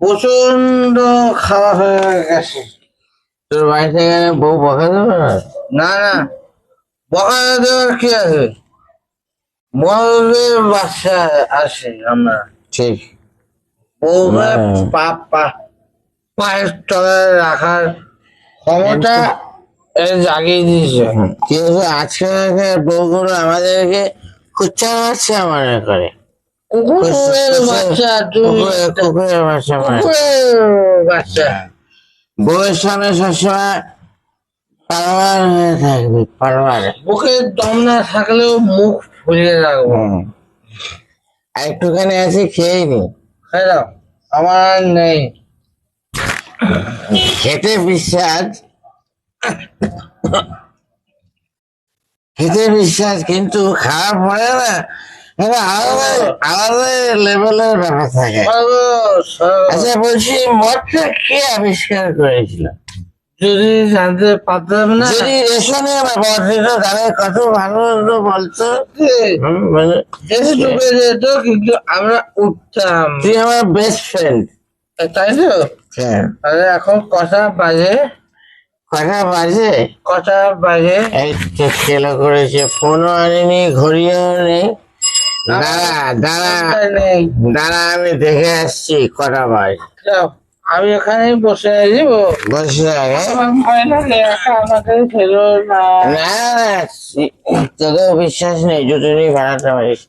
প্রচন্ড খাওয়া হয়ে গেছে। তোর বাড়ি থেকে বউ বকা দেবে না? না না, বকা দেওয়ার কি আছে, বড়দের বাচ্চা আছে আমরা। ঠিক। বউকে পায়ের তলায় রাখার ক্ষমতা জাগিয়ে দিয়েছে। কিন্তু আজকালকার বউগুলো আমাদেরকে কুচ্চা বাচ্চা মনে করে। কুকুরের বাচ্চা, কুকুরের বাচ্চা মনে করে। কুকুরের বাচ্চা। বউয়ের সামনে সবসময় পারবার হয়ে থাকবে, পারবার। বুকের দম না থাকলেও মুখ ফুলিয়ে রাখবো। আর একটুখানি আছে, খেয়েই নি। খেয়ে দাও, আমার আর নেই। খেতে বিশ্বাস, খেতে বিশ্বাস, কিন্তু খাওয়ার পরে না এটা আলাদা আলাদা লেভেলের ব্যাপার থাকে। আচ্ছা বলছি, মদটা কে আবিষ্কার করেছিল? যদি জানতে পারতাম না, যদি রেশনে মদ দিত তাহলে কত ভালো হতো বলতো। ডুবে যেত, কিন্তু আমরা উঠতাম। তুই আমার বেস্ট ফ্রেন্ড, তাই তো। হ্যাঁ। তাহলে এখন কটা বাজে? কটা বাজে? কটা বাজে? এই তো খেলো করেছে, ফোনও আনেনি, ঘড়িও নেই। দাঁড়া দাঁড়া নেই, দাঁড়া, আমি দেখে আসছি কটা বাজে। আমি এখানে বসে দিব। বসে ভয় লাগে, আমাকে ফেলো না। না, তোকেও বিশ্বাস নেই, জুতো নিয়ে বেড়াতে পারিস।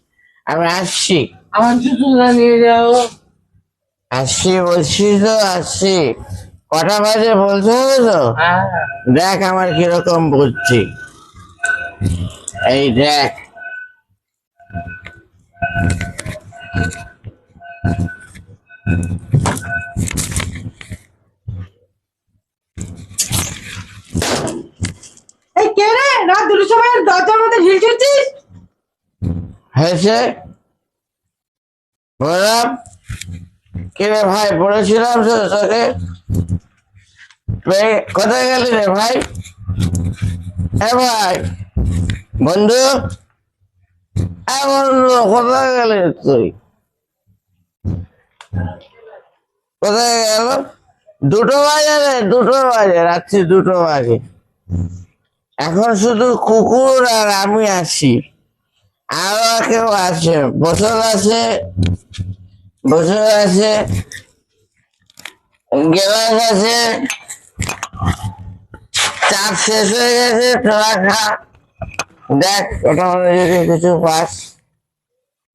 আমি আসছি, আমার জুতোটা নিয়ে যাও। আসছি বলছি তো, আসছি। কটা বাজে বলতে হবে তো। দেখ আমার কিরকম বুঝছি, এই দেখ। এই কে রে, রাত দুটোর সময় দরজার মধ্যে ঢিল ছুটছিস? হয়েছে বললাম, কে রে ভাই, বলেছিলাম তো তোকে। কোথায় গেলি রে ভাই? হ্যাঁ ভাই, বন্ধু, হ্যাঁ বন্ধু, কোথায় গেলি তুই? কোথায় গেল? 2টো বাজে রে, 2টো বাজে, রাত্রি 2টো বাজে। এখন শুধু কুকুর আর আমি আছি, আরো কেউ আছে, বছর আছে, বছর আছে, গেলাস আছে। চাপ শেষ হয়ে গেছে, তোরা খা। দেখ ওটা মনে যদি কিছু পাস।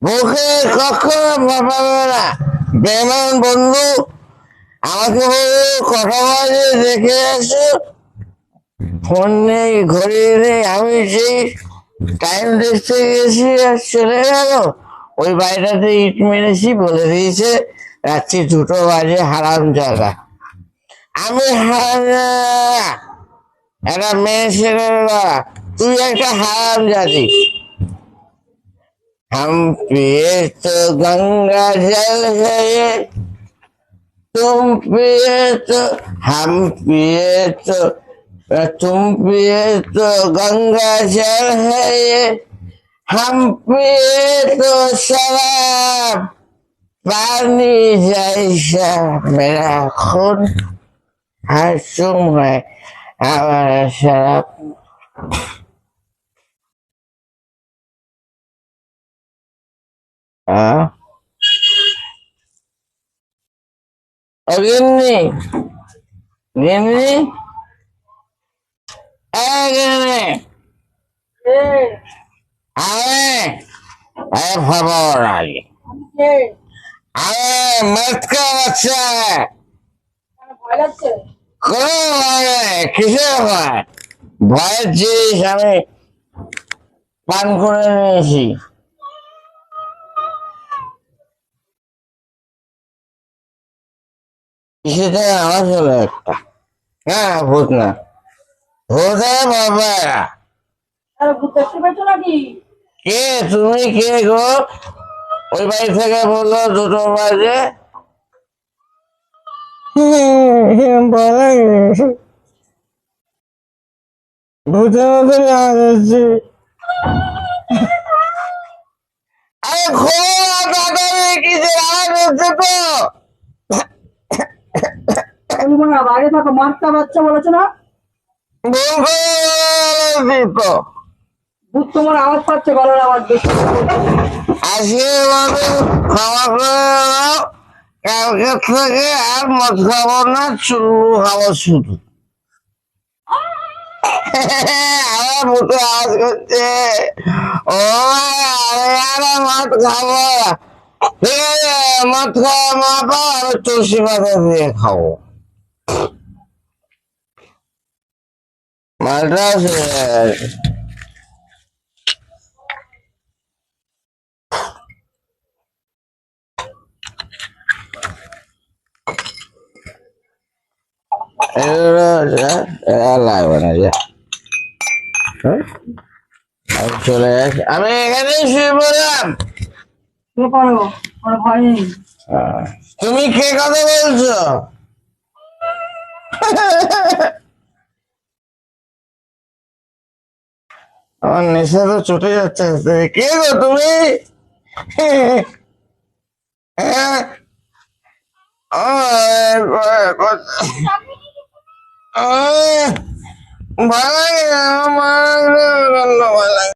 মুখে কখনো পাবে না, বেমান বন্ধু। আমাকে বলবো কটা বাজে দেখে আসো, ফোন নেই, ঘড়ি নেই। আমি সেই টাইম দেখতে গেছি আর চলে গেল। ওই বাড়িটাতে ইট মেরেছি, বলে দিয়েছে রাত্রি 2টো বাজে, হারাম জায়গা। আমি হারাম, একটা মেয়ে ছেলে, তুই একটা হারাম জাতি। हम पिए तो गंगा जल है, तुम पिए तो हम पिए तो तुम पिए तो गंगा जल है ये, हम पिए तो शराब पानी जैसा मेरा खून, हर तुम है हमारा शराब। हाँ गिन्नी, गिन्नी, गिन्नी, अरे खबर आगे, अरे मत का बच्चा है, কোনো ভয় নেই, কিসের ভয়? ভয়ের জিনিস আমি পান করে নিয়েছি। কিসে থেকে আওয়াজ হলো একটা? হ্যাঁ, ভূত না, ভূতে বাবা। কে তুমি, কে গো? ওই বাড়ি থেকে বললো 2টো বাজে। ভূতের মতো আওয়াজ হচ্ছে। আরে খোলা, তাড়াতাড়ি, কিসের আওয়াজ হচ্ছে তো? বলবো না, বাইরে থাকো, মাঠটা বাচ্চা বলেছে না? তো ভূত তোমার আওয়াজ পাচ্ছে, গলার আওয়াজ বেশি। আজকে আমাদের ক্ষমা করে দাও, কালকে থেকে আর মদ খাবো না, চুল্লু খাবো শুধু। আমার মুখে আওয়াজ করছে, ও আমি আর মদ খাবো না। ঠিক আছে, মদ খাওয়া না পাও, আমি তুলসী পাতা দিয়ে খাবো। মালটা আছে। লাগবে না যে আমি চলে যাচ্ছি, আমি এখানেই শুয়ে পড়লাম। শুয়ে পড়ো, কোনো ভয় নেই। তুমি কে কথা বলছো? আমার নেশা তো চটে যাচ্ছে আস্তে আস্তে। কে গো তুমি? হ্যাঁ? ভালো লাগে, ভালো লাগে।